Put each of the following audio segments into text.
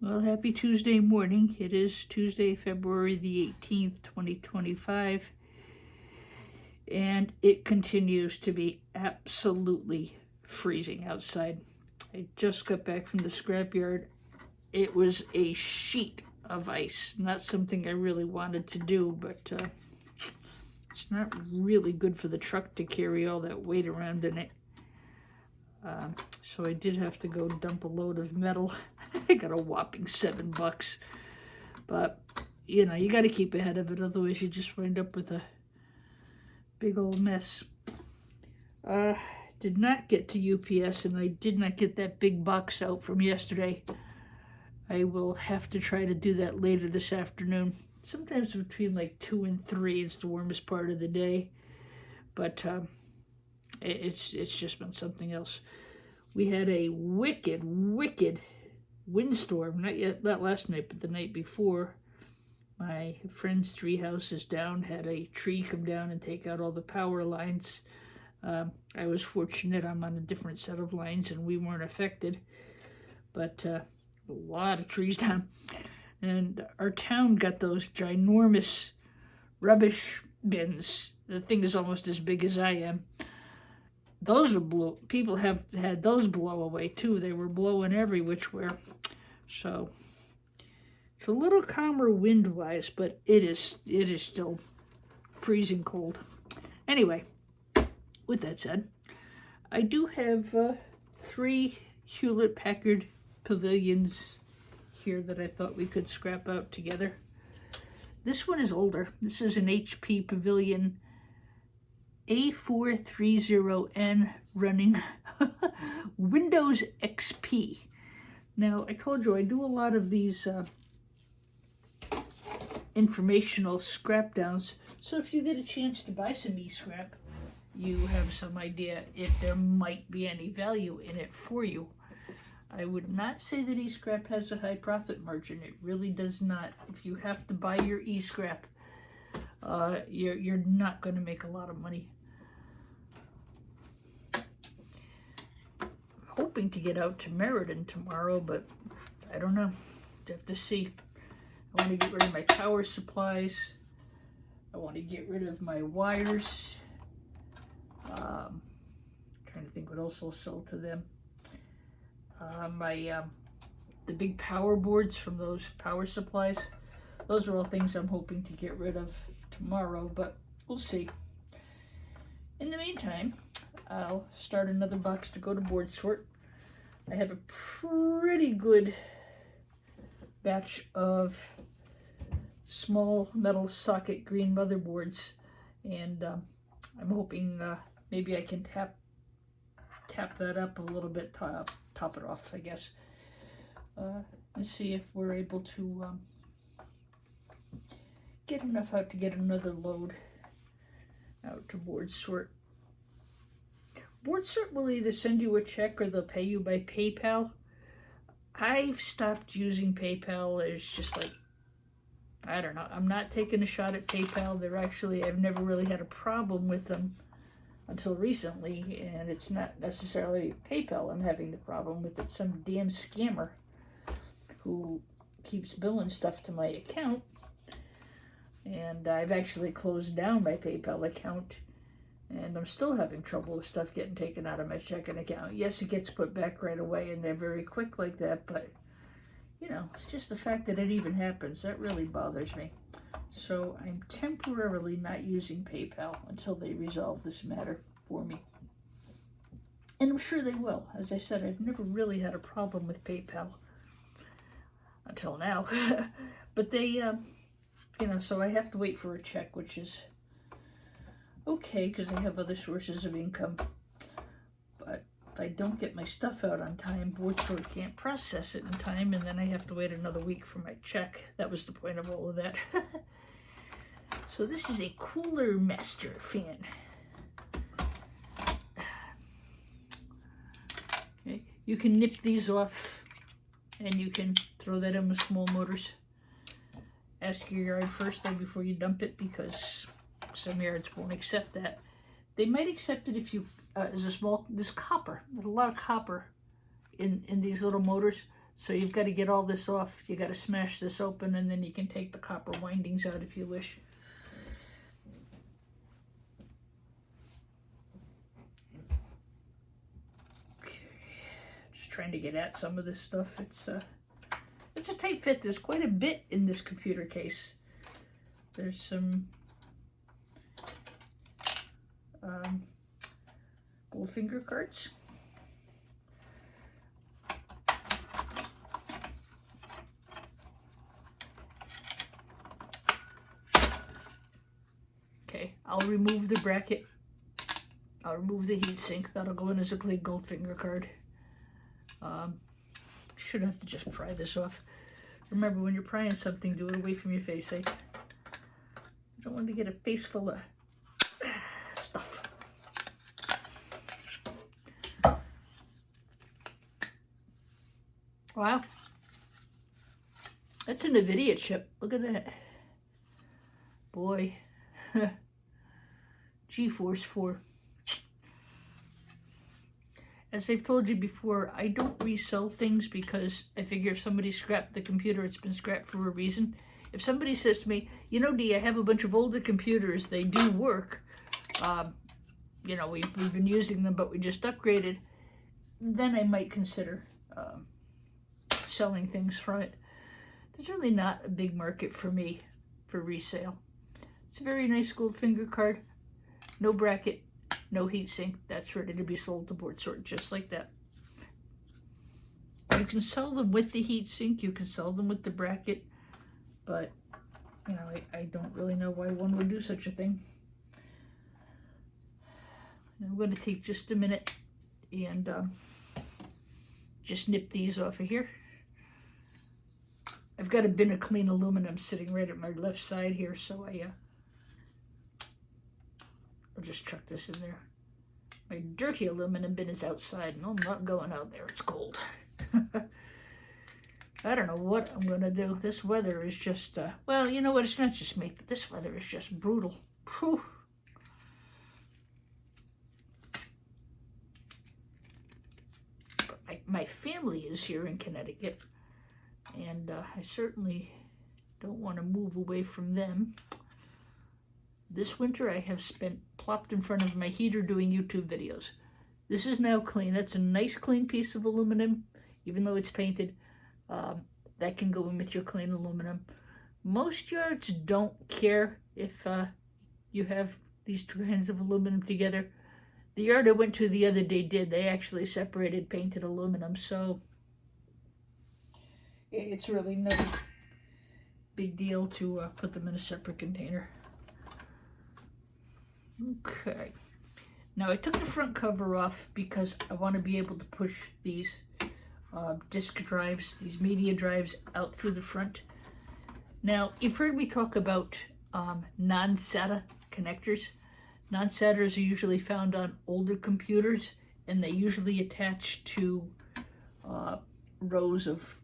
Well, happy Tuesday morning. It is Tuesday, February the 18th, 2025, and it continues to be absolutely freezing outside. I just got back from the scrapyard. It was a sheet of ice. Not something I really wanted to do, but it's not really good for the truck to carry all that weight around in it. So I did have to go dump a load of metal. I got a whopping $7, but you know, you got to keep ahead of it, otherwise you just wind up with a big old mess. Did not get to UPS, and I did not get that big box out from yesterday. I will have to try to do that later this afternoon. Sometimes between like 2 and 3, it's the warmest part of the day, but it's just been something else. We had a wicked windstorm, not last night, but the night before. My friend's 3 houses down had a tree come down and take out all the power lines. I was fortunate I'm on a different set of lines and we weren't affected, but a lot of trees down. And our town got those ginormous rubbish bins. The thing is almost as big as I am. Those were people have had those blow away too. They were blowing every which way. So it's a little calmer wind-wise, but it is still freezing cold. Anyway, with that said, I do have 3 Hewlett-Packard pavilions here that I thought we could scrap out together. This one is older. This is an HP Pavilion A430N running Windows XP. Now, I told you I do a lot of these informational scrap downs, so if you get a chance to buy some e-scrap, you have some idea if there might be any value in it for you. I would not say that e-scrap has a high profit margin. It really does not. If you have to buy your e-scrap, you're not going to make a lot of money. I'm hoping to get out to Meriden tomorrow, but I don't know. Have to see. I want to get rid of my power supplies. I want to get rid of my wires. Trying to think what else I'll sell to them. The big power boards from those power supplies. Those are all things I'm hoping to get rid of tomorrow, but we'll see. In the meantime, I'll start another box to go to board sort. I have a pretty good batch of small metal socket green motherboards, and I'm hoping maybe I can tap that up a little bit, top it off, I guess, and see if we're able to get enough out to get another load out to board sort. Board sort will either send you a check or they'll pay you by PayPal. I've stopped using PayPal. It's just like, I don't know. I'm not taking a shot at PayPal. I've never really had a problem with them until recently, and it's not necessarily PayPal I'm having the problem with. It's some damn scammer who keeps billing stuff to my account, and I've actually closed down my PayPal account, and I'm still having trouble with stuff getting taken out of my checking account. Yes, it gets put back right away, and they're very quick like that, but you know, it's just the fact that it even happens that really bothers me. So I'm temporarily not using PayPal until they resolve this matter for me. And I'm sure they will. As I said, I've never really had a problem with PayPal until now. But they, you know, so I have to wait for a check, which is okay because I have other sources of income. But if I don't get my stuff out on time, board sort can't process it in time, and then I have to wait another week for my check. That was the point of all of that. So this is a Cooler Master fan. Okay. You can nip these off, and you can throw that in with small motors. Ask your yard first though before you dump it, because some yards won't accept that. They might accept it if you there's copper. There's a lot of copper in these little motors. So you've got to get all this off. You got to smash this open, and then you can take the copper windings out if you wish. Okay, just trying to get at some of this stuff. It's a tight fit. There's quite a bit in this computer case. There's some Goldfinger cards. Okay, I'll remove the bracket. I'll remove the heatsink. That'll go in as a clean Goldfinger card. Should have to just pry this off. Remember, when you're prying something, do it away from your face, eh? I don't want to get a face full of stuff. Wow. That's an NVIDIA chip. Look at that. Boy. GeForce 4. As I've told you before, I don't resell things because I figure if somebody scrapped the computer, it's been scrapped for a reason. If somebody says to me, you know, Dee, I have a bunch of older computers, they do work, you know, we've been using them, but we just upgraded, then I might consider selling things from it. There's really not a big market for me for resale. It's a very nice Goldfinger card, no bracket, no heatsink. That's ready to be sold to board sort, just like that. You can sell them with the heatsink, you can sell them with the bracket, but, you know, I don't really know why one would do such a thing. I'm going to take just a minute and just nip these off of here. I've got a bin of clean aluminum sitting right at my left side here, so I'll just chuck this in there. My dirty aluminum bin is outside. No, I'm not going out there. It's cold. I don't know what I'm going to do. This weather is just, well, you know what? It's not just me, but this weather is just brutal. Whew. My family is here in Connecticut, and I certainly don't want to move away from them. This winter I have spent plopped in front of my heater doing YouTube videos. This is now clean. That's a nice clean piece of aluminum, even though it's painted. That can go in with your clean aluminum. Most yards don't care if you have these two kinds of aluminum together. The yard I went to the other day did. They actually separated painted aluminum, so it's really no big deal to put them in a separate container. Okay. Now I took the front cover off because I want to be able to push these disk drives, these media drives out through the front. Now, you've heard me talk about non-SATA connectors. Non-SATAs are usually found on older computers, and they usually attach to rows of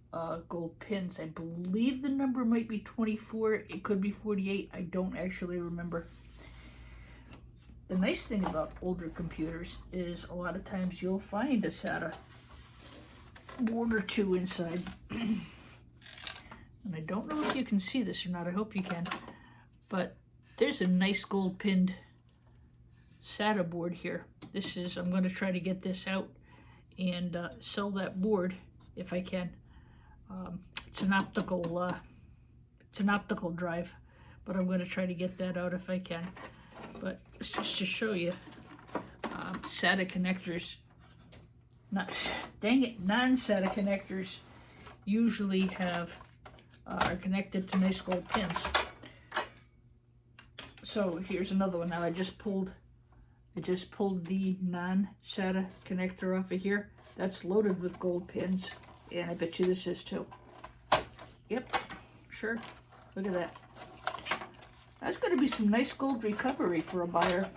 gold pins. I believe the number might be 24. It could be 48. I don't actually remember. The nice thing about older computers is a lot of times you'll find a SATA board or two inside. And I don't know if you can see this or not. I hope you can. But there's a nice gold pinned SATA board here. This is, I'm going to try to get this out and sell that board if I can. It's an optical drive, but I'm going to try to get that out if I can. But it's just to show you, SATA connectors, non-SATA connectors usually have are connected to nice gold pins. So here's another one. Now I just pulled the non-SATA connector off of here. That's loaded with gold pins, and I bet you this is too. Yep, sure. Look at that. That's going to be some nice gold recovery for a buyer.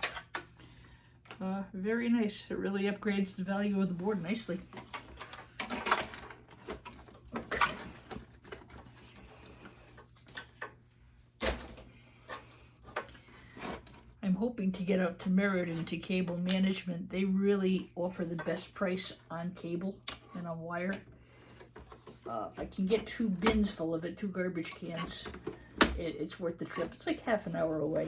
Very nice. It really upgrades the value of the board nicely. Okay. I'm hoping to get out to Meriden to Cable Management. They really offer the best price on cable and on wire. If I can get 2 bins full of it, 2 garbage cans, it's worth the trip. It's like half an hour away.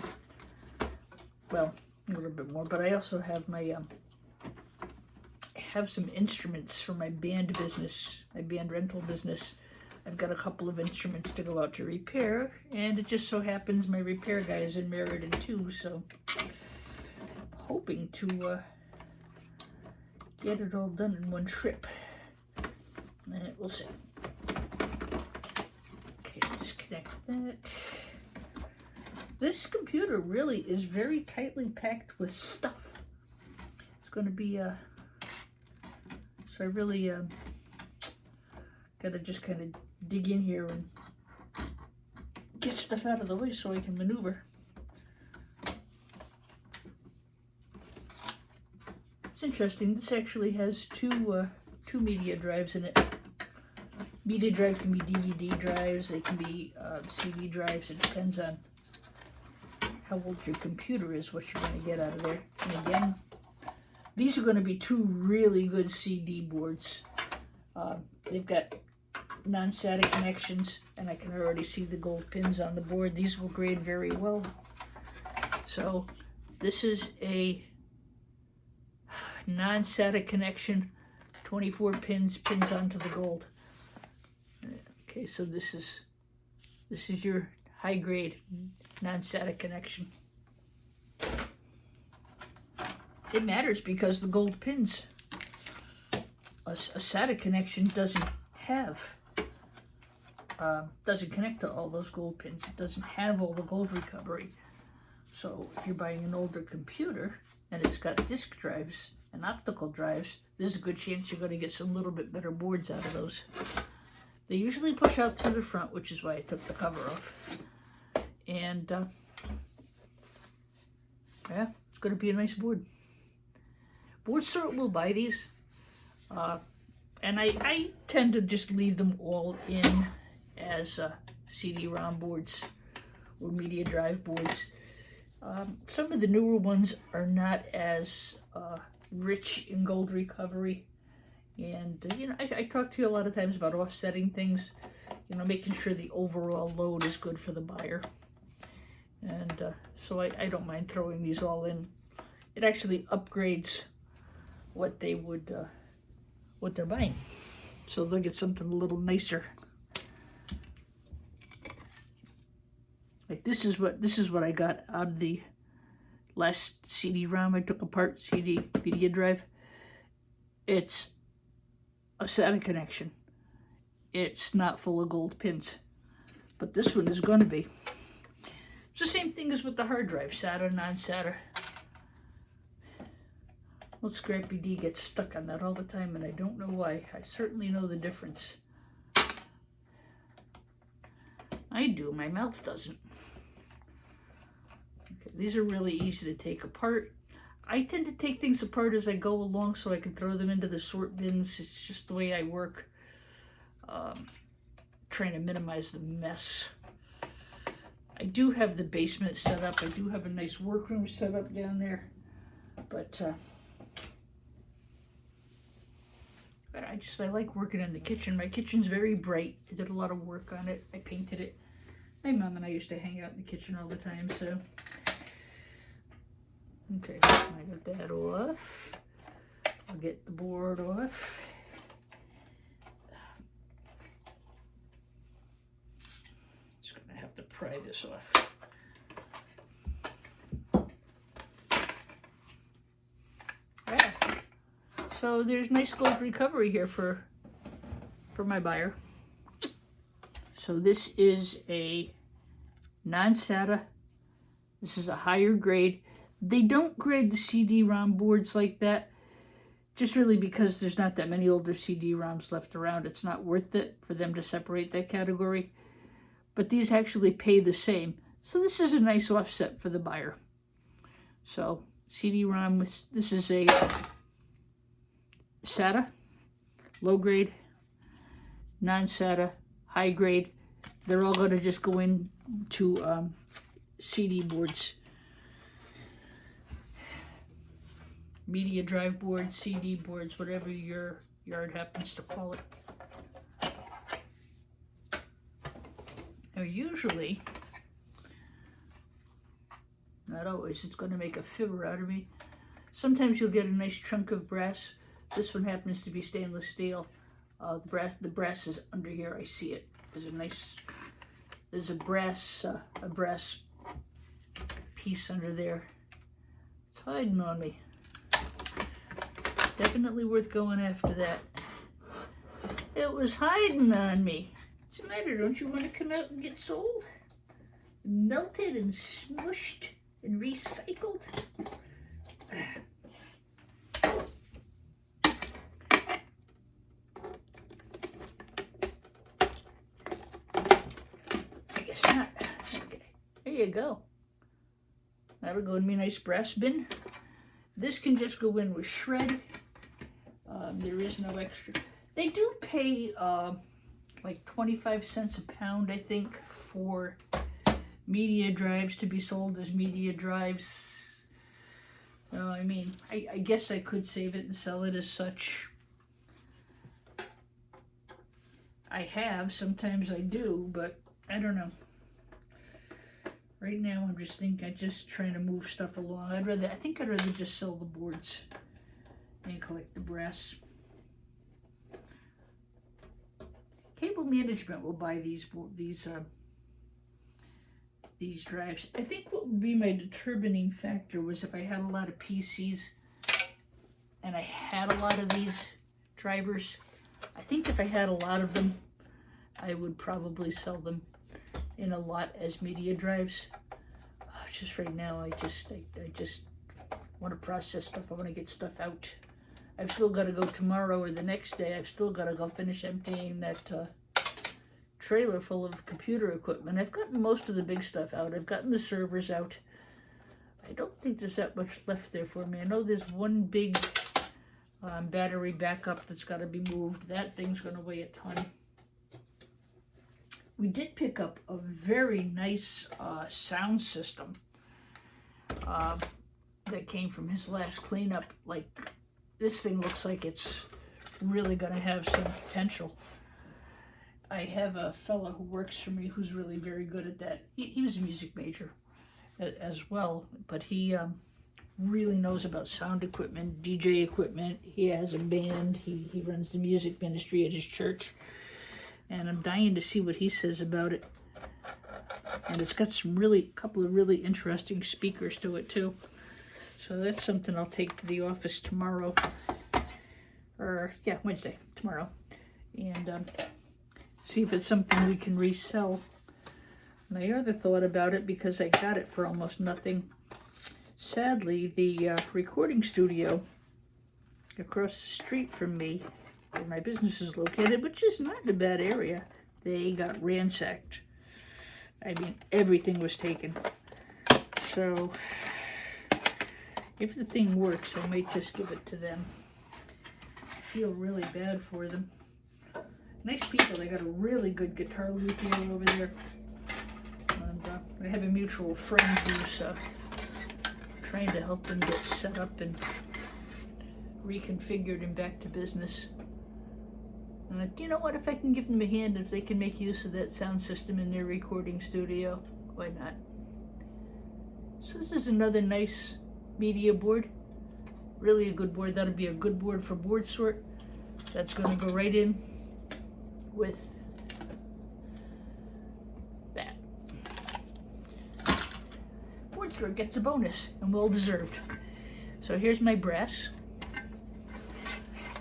Well, a little bit more, but I also have my have some instruments for my band business, my band rental business. I've got a couple of instruments to go out to repair, and it just so happens my repair guy is in Meriden too, so I'm hoping to get it all done in one trip. We'll see. Okay, disconnect that. This computer really is very tightly packed with stuff. It's going to be, so I really got to just kind of dig in here and get stuff out of the way so I can maneuver. It's interesting. This actually has two media drives in it. Media drive can be DVD drives. They can be CD drives. It depends on how old your computer is, what you're going to get out of there. And again, these are going to be 2 really good CD boards. They've got non-static connections, and I can already see the gold pins on the board. These will grade very well. So this is a non-static connection, 24 pins onto the gold. Okay, so this is your high grade non-static connection. It matters because the gold pins, a static connection doesn't have, doesn't connect to all those gold pins. It doesn't have all the gold recovery. So if you're buying an older computer and it's got disk drives and optical drives, there's a good chance you're going to get some little bit better boards out of those. They usually push out through the front, which is why I took the cover off. And yeah, it's going to be a nice board. Board Sort will buy these, and I tend to just leave them all in as CD-ROM boards or media drive boards. Some of the newer ones are not as rich in gold recovery, and you know, I talk to you a lot of times about offsetting things, you know, making sure the overall load is good for the buyer. And so I don't mind throwing these all in. It actually upgrades what they would, what they're buying. So they'll get something a little nicer. Like this is what I got out of the last CD-ROM I took apart, CD media drive. It's a SATA connection. It's not full of gold pins, but this one is going to be. It's the same thing as with the hard drive, SATA, non-SATA. Well, Scrappy D gets stuck on that all the time, and I don't know why. I certainly know the difference. I do, my mouth doesn't. Okay, these are really easy to take apart. I tend to take things apart as I go along so I can throw them into the sort bins. It's just the way I work. Trying to minimize the mess. I do have the basement set up. I do have a nice workroom set up down there. But I like working in the kitchen. My kitchen's very bright. I did a lot of work on it. I painted it. My mom and I used to hang out in the kitchen all the time, so. Okay, I got that off. I'll get the board off. Just gonna have to pry this off. Yeah. So there's nice gold recovery here for my buyer. So this is a non-SATA. This is a higher grade. They don't grade the CD-ROM boards like that, just really because there's not that many older CD-ROMs left around. It's not worth it for them to separate that category. But these actually pay the same. So this is a nice offset for the buyer. So CD-ROM, this is a SATA, low grade, non-SATA, high grade. They're all going to just go into CD boards. Media drive boards, CD boards, whatever your yard happens to call it. Now usually, not always, it's going to make a fibber out of me. Sometimes you'll get a nice chunk of brass. This one happens to be stainless steel. The brass is under here. I see it. There's a brass piece under there. It's hiding on me. Definitely worth going after that. It was hiding on me. What's the matter? Don't you want to come out and get sold? Melted and smushed and recycled? I guess not. Okay. There you go. That'll go in my nice brass bin. This can just go in with shred. There is no extra. They do pay like 25 cents a pound, I think, for media drives to be sold as media drives. I mean, I guess I could save it and sell it as such. I have, sometimes I do, but I don't know. Right now, I'm just trying to move stuff along. I think I'd rather just sell the boards and collect the brass. Cable management will buy these drives. I think what would be my determining factor was if I had a lot of PCs and I had a lot of these drivers. I think if I had a lot of them, I would probably sell them in a lot as media drives. Just right now, I just want to process stuff. I want to get stuff out. I've still got to go tomorrow or the next day. I've still got to go finish emptying that trailer full of computer equipment. I've gotten most of the big stuff out. I've gotten the servers out. I don't think there's that much left there for me. I know there's one big battery backup that's got to be moved. That thing's going to weigh a ton. We did pick up a very nice sound system that came from his last cleanup. Like, this thing looks like it's really going to have some potential. I have a fellow who works for me who's really very good at that. He was a music major as well, but he really knows about sound equipment, DJ equipment. He has a band. He runs the music ministry at his church. And I'm dying to see what he says about it. And it's got couple of really interesting speakers to it too. So that's something I'll take to the office tomorrow. Or, yeah, Wednesday, tomorrow. And see if it's something we can resell. My other thought about it, because I got it for almost nothing. Sadly, the recording studio across the street from me, where my business is located, which is not in a bad area, they got ransacked. I mean, everything was taken. So, if the thing works, I might just give it to them. I feel really bad for them. Nice people. They got a really good guitar luthier over there. And I have a mutual friend who's trying to help them get set up and reconfigured and back to business. You know what, if I can give them a hand, if they can make use of that sound system in their recording studio, why not? So this is another nice media board. Really a good board. That'll be a good board for board sort. That's going to go right in with that. Board sort gets a bonus, and well deserved. So here's my brass.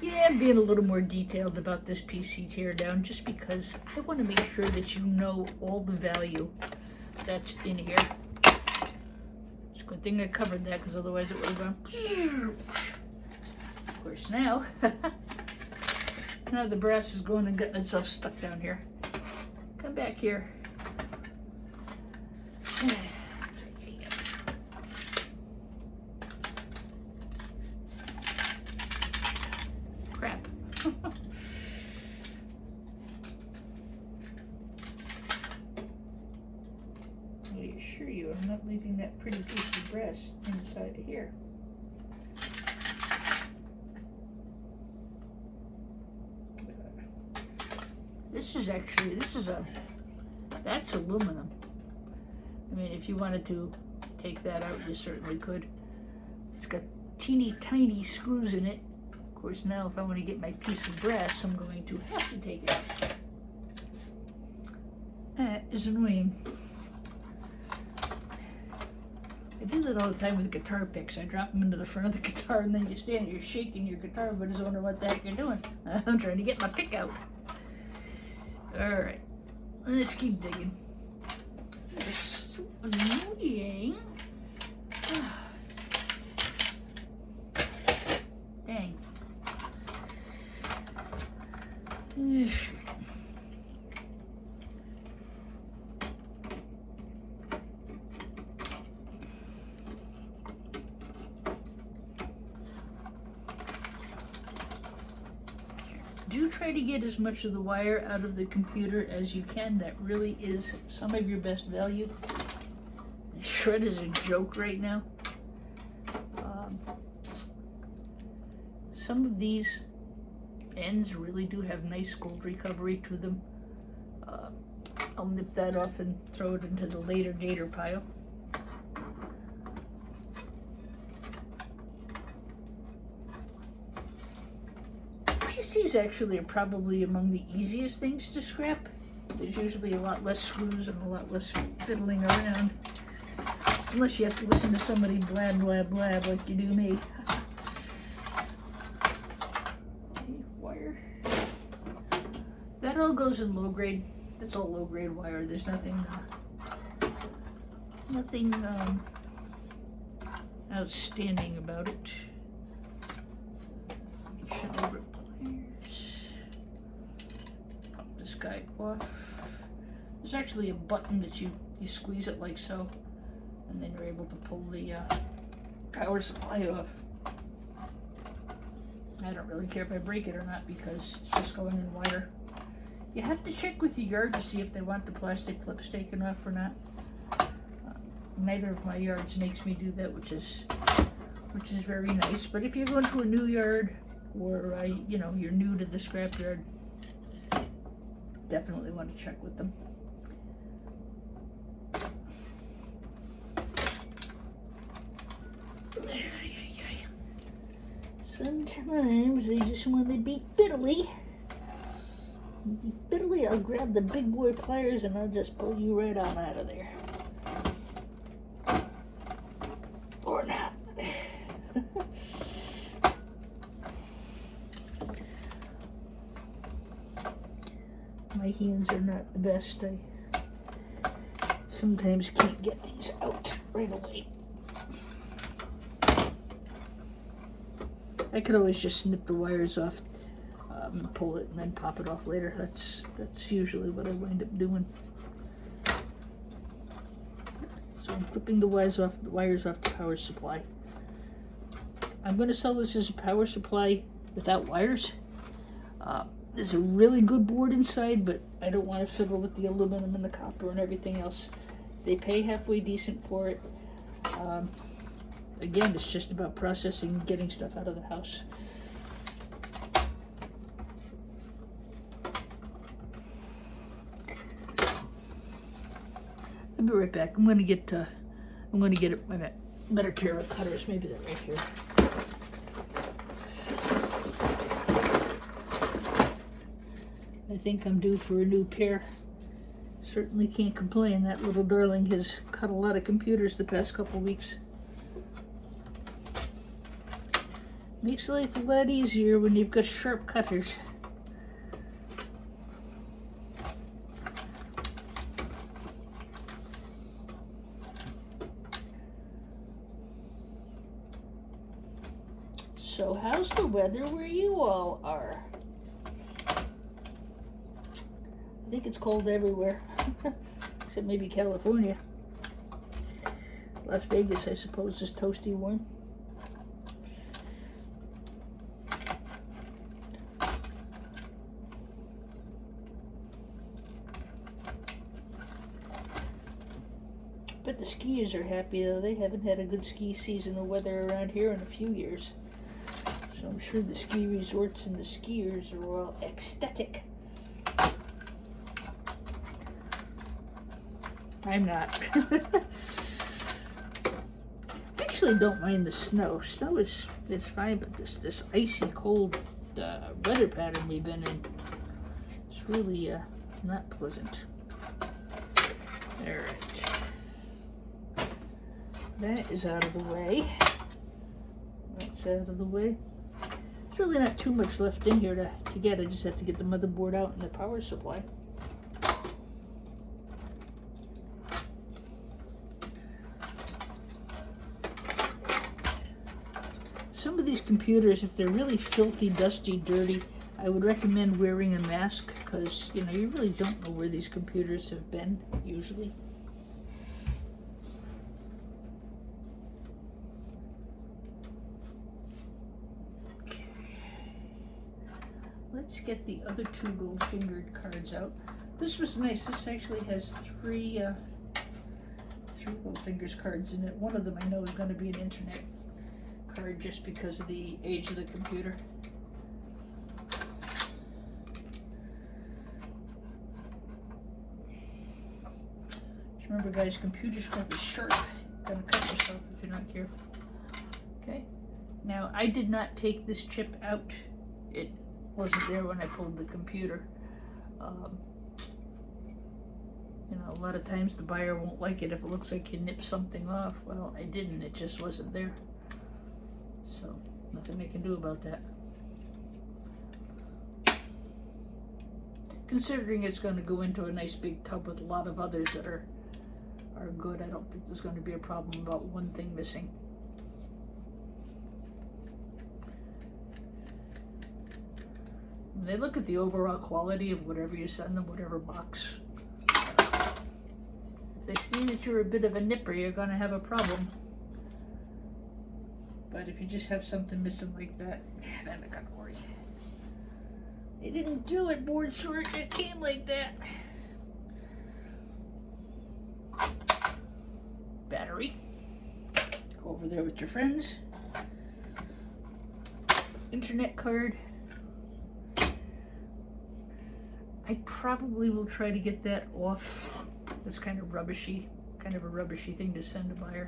Yeah, I'm being a little more detailed about this PC teardown just because I want to make sure that you know all the value that's in here. It's a good thing I covered that, because otherwise it would have gone. Of course, now the brass is going and getting itself stuck down here. Come back here. Crap. I assure you, I'm not leaving that pretty piece of brass inside of here. This is a That's aluminum. I mean, if you wanted to take that out, you certainly could. It's got teeny tiny screws in it. Of course, now if I want to get my piece of brass, I'm going to have to take it out. That is annoying. I do that all the time with guitar picks. I drop them into the front of the guitar, and then you stand there shaking your guitar, but just wondering what the heck you're doing. I'm trying to get my pick out. Alright, let's keep digging. It's so annoying. Dang. Do try to get as much of the wire out of the computer as you can. That really is some of your best value. The shred is a joke right now. Some of these ends really do have nice gold recovery to them. I'll nip that off and throw it into the later gator pile. PCs actually are probably among the easiest things to scrap. There's usually a lot less screws and a lot less fiddling around. Unless you have to listen to somebody blab, blab, blab like you do me. Okay, wire. That all goes in low grade. That's all low grade wire. There's nothing outstanding about it. Caliber pliers. Pop this guy off. There's actually a button that you squeeze it like so, and then you're able to pull the power supply off. I don't really care if I break it or not because it's just going in wire. You have to check with your yard to see if they want the plastic clips taken off or not. Neither of my yards makes me do that, which is very nice. But if you're going to a new yard, or you know, you're new to the scrapyard, definitely want to check with them. Sometimes they just want to be fiddly. I'll grab the big boy pliers and I'll just pull you right on out of there. Or not. My hands are not the best. I sometimes can't get these out right away. I could always just snip the wires off and pull it and then pop it off later. That's usually what I wind up doing. So I'm clipping the wires off the power supply. I'm going to sell this as a power supply without wires. There's a really good board inside, but I don't want to fiddle with the aluminum and the copper and everything else. They pay halfway decent for it. Again, it's just about processing and getting stuff out of the house. I'll be right back. I'm gonna get a better pair of cutters. Maybe they're right here. I think I'm due for a new pair. Certainly can't complain. That little darling has cut a lot of computers the past couple weeks. Makes life a lot easier when you've got sharp cutters. So how's the weather where you all are? I think it's cold everywhere, except maybe California. Las Vegas, I suppose, is toasty warm. But the skiers are happy, though. They haven't had a good ski season or weather around here in a few years. So I'm sure the ski resorts and the skiers are all ecstatic. I'm not. I actually don't mind the snow. Snow is fine, but this icy cold weather pattern we've been in is really not pleasant. Alright. That is out of the way. That's out of the way. There's really not too much left in here to get. I just have to get the motherboard out and the power supply. Some of these computers, if they're really filthy, dusty, dirty, I would recommend wearing a mask because, you know, you really don't know where these computers have been, usually. Okay. Let's get the other 2 gold-fingered cards out. This was nice. This actually has 3 gold-fingers cards in it. One of them I know is going to be an internet card just because of the age of the computer. Just remember, guys, computers can be sharp. You're gonna cut yourself if you're not careful. Okay. Now, I did not take this chip out. It wasn't there when I pulled the computer. You know, a lot of times the buyer won't like it if it looks like you nipped something off. Well, I didn't. It just wasn't there. So, nothing they can do about that. Considering it's going to go into a nice big tub with a lot of others that are good, I don't think there's going to be a problem about one thing missing. When they look at the overall quality of whatever you send them, whatever box, if they see that you're a bit of a nipper, you're going to have a problem. But if you just have something missing like that, then I gotta worry. They didn't do it, board sort. It came like that. Battery. Go over there with your friends. Internet card. I probably will try to get that off. It's kind of a rubbishy thing to send a buyer.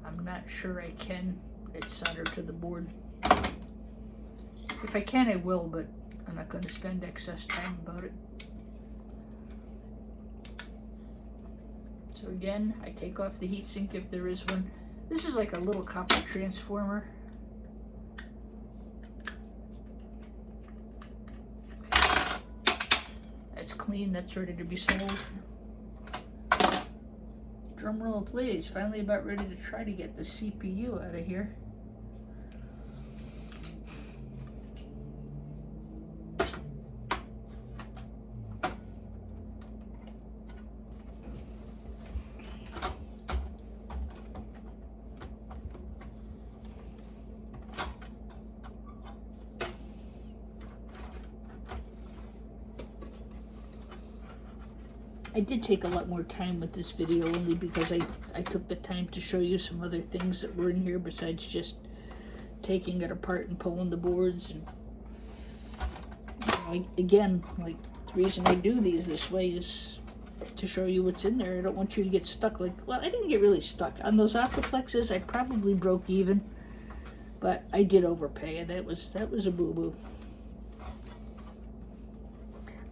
I'm not sure I can. It's soldered to the board. If I can, I will, but I'm not going to spend excess time about it. So again, I take off the heatsink if there is one. This is like a little copper transformer. That's clean, that's ready to be sold. Drum roll please, finally about ready to try to get the CPU out of here. I did take a lot more time with this video only because I took the time to show you some other things that were in here besides just taking it apart and pulling the boards. And you know, again, like the reason I do these this way is to show you what's in there. I don't want you to get stuck. Like, well, I didn't get really stuck on those Optiplexes. I probably broke even, but I did overpay, and that was a boo-boo.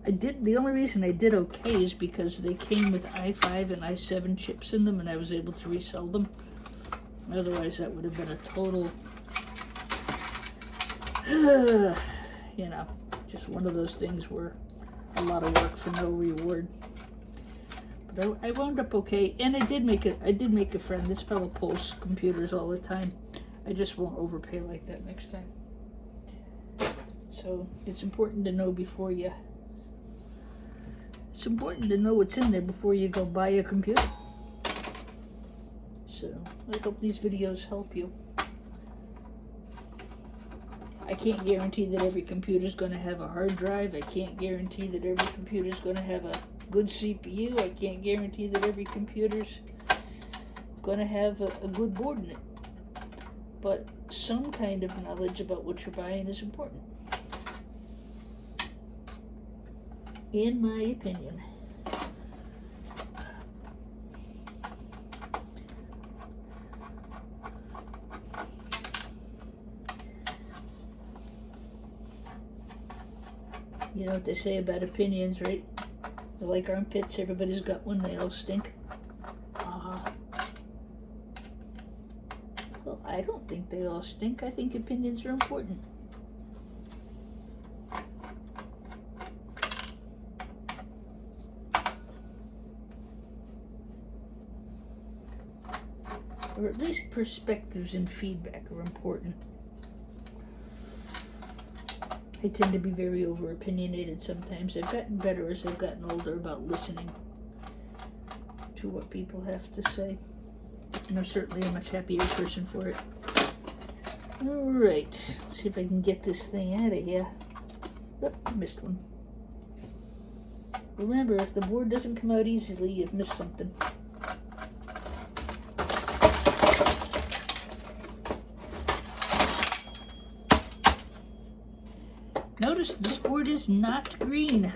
The only reason I did okay is because they came with i5 and i7 chips in them, and I was able to resell them. Otherwise, that would have been a total, you know, just one of those things where a lot of work for no reward. But I wound up okay, and I did make a friend. This fellow pulls computers all the time. I just won't overpay like that next time. So it's important to know before you. It's important to know what's in there before you go buy a computer. So I hope these videos help you. I can't guarantee that every computer is going to have a hard drive. I can't guarantee that every computer is going to have a good CPU. I can't guarantee that every computer's going to have a good board in it. But some kind of knowledge about what you're buying is important. in my opinion. You know what they say about opinions, right? They're like armpits, everybody's got one, they all stink. Well, I don't think they all stink. I think opinions are important. Or at least perspectives and feedback are important. I tend to be very over-opinionated sometimes. I've gotten better as I've gotten older about listening to what people have to say. And I'm certainly a much happier person for it. Alright, let's see if I can get this thing out of here. Oh, I missed one. Remember, if the board doesn't come out easily, you've missed something. Notice this board is not green.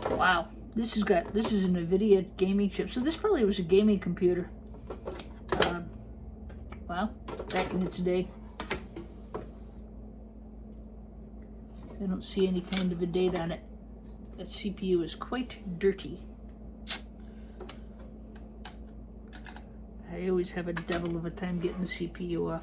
Wow, this is a NVIDIA gaming chip, so this probably was a gaming computer. Wow, back in its day. I don't see any kind of a date on it. That CPU is quite dirty. I always have a devil of a time getting the CPU off.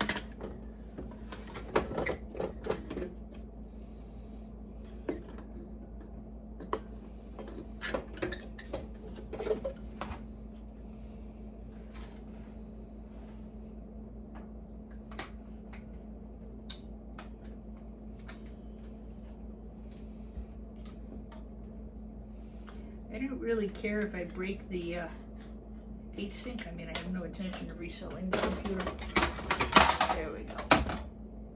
I don't really care if I break the heatsink. I mean, I have no intention of reselling the computer. There we go.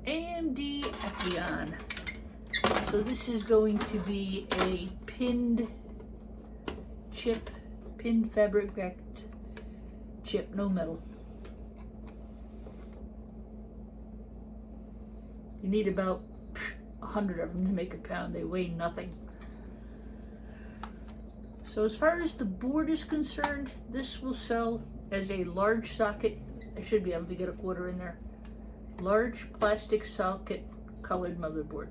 AMD Epyon. So this is going to be a pinned chip, pinned fabric backed chip, no metal. You need about 100 of them to make a pound. They weigh nothing. So as far as the board is concerned, this will sell as a large socket. I should be able to get a quarter in there. Large plastic socket colored motherboard.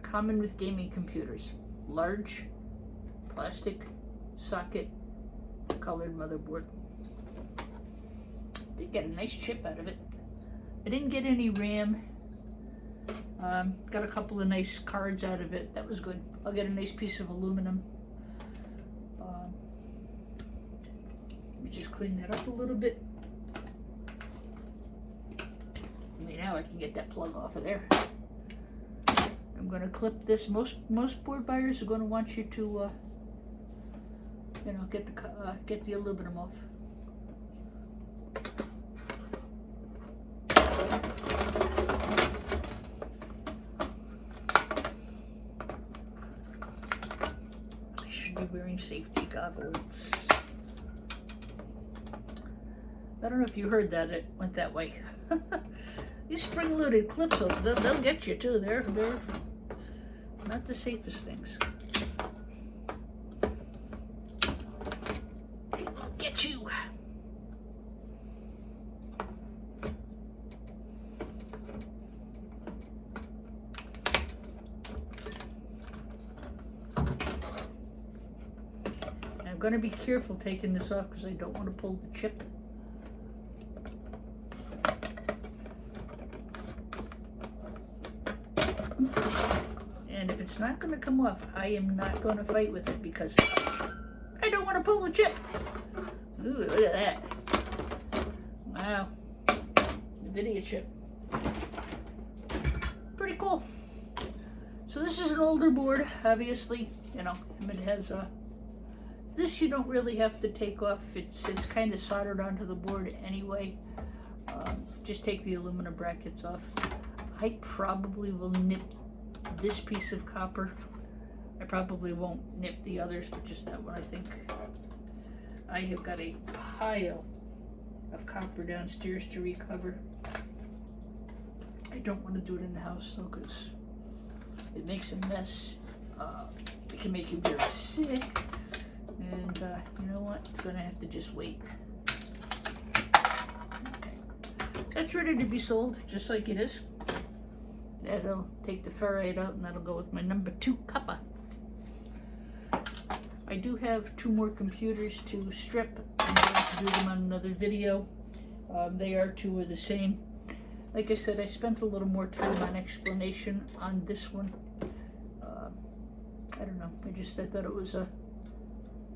Common with gaming computers. Large plastic socket colored motherboard. Did get a nice chip out of it. I didn't get any RAM. Got a couple of nice cards out of it. That was good. I'll get a nice piece of aluminum. Let me just clean that up a little bit. Okay, now I can get that plug off of there. I'm going to clip this. Most board buyers are going to want you to, you know, get the aluminum off. I should be wearing safety goggles. I don't know if you heard that, it went that way. These spring-loaded clips, they'll get you too. They're not the safest things. They will get you. I'm going to be careful taking this off because I don't want to pull the chip. And if it's not going to come off, I am not going to fight with it because I don't want to pull the chip. Ooh, look at that. Wow. NVIDIA chip. Pretty cool. So this is an older board, obviously. You know, it has this you don't really have to take off. It's kind of soldered onto the board anyway. Just take the aluminum brackets off. I probably will nip this piece of copper. I probably won't nip the others, but just that one. I think I have got a pile of copper downstairs to recover. I don't want to do it in the house though, because it makes a mess It can make you very sick. And you know what? It's gonna have to just wait. Okay. That's ready to be sold, just like it is. That'll take the ferrite out, and that'll go with my number 2 cuppa. I do have 2 more computers to strip. I'm going to do them on another video. They are 2 of the same. Like I said, I spent a little more time on explanation on this one. I don't know. I thought it was a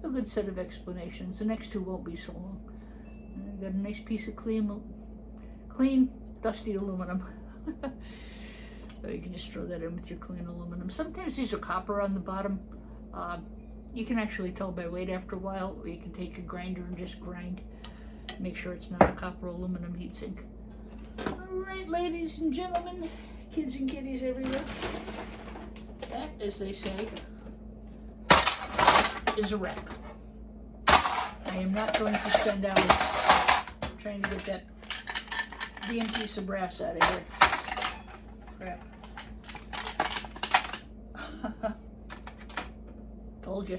good set of explanations. The next 2 won't be so long. I got a nice piece of clean, dusty aluminum. So you can just throw that in with your clean aluminum. Sometimes these are copper on the bottom. You can actually tell by weight after a while, or you can take a grinder and just grind. Make sure it's not a copper aluminum heatsink. Alright, ladies and gentlemen, kids and kitties everywhere. That, as they say, is a wrap. I am not going to spend hours trying to get that damn piece of brass out of here. Crap. Told you.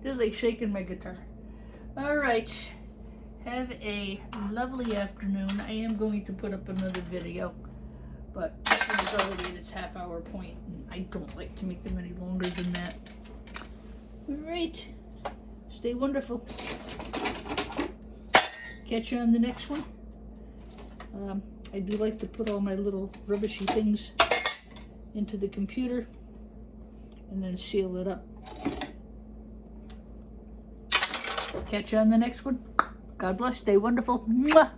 Just like shaking my guitar. Alright. Have a lovely afternoon. I am going to put up another video, but this one is already at its half-hour point, and I don't like to make them any longer than that. Alright. Stay wonderful. Catch you on the next one. I do like to put all my little rubbishy things into the computer and then seal it up. Catch you on the next one. God bless. Stay wonderful. Mwah!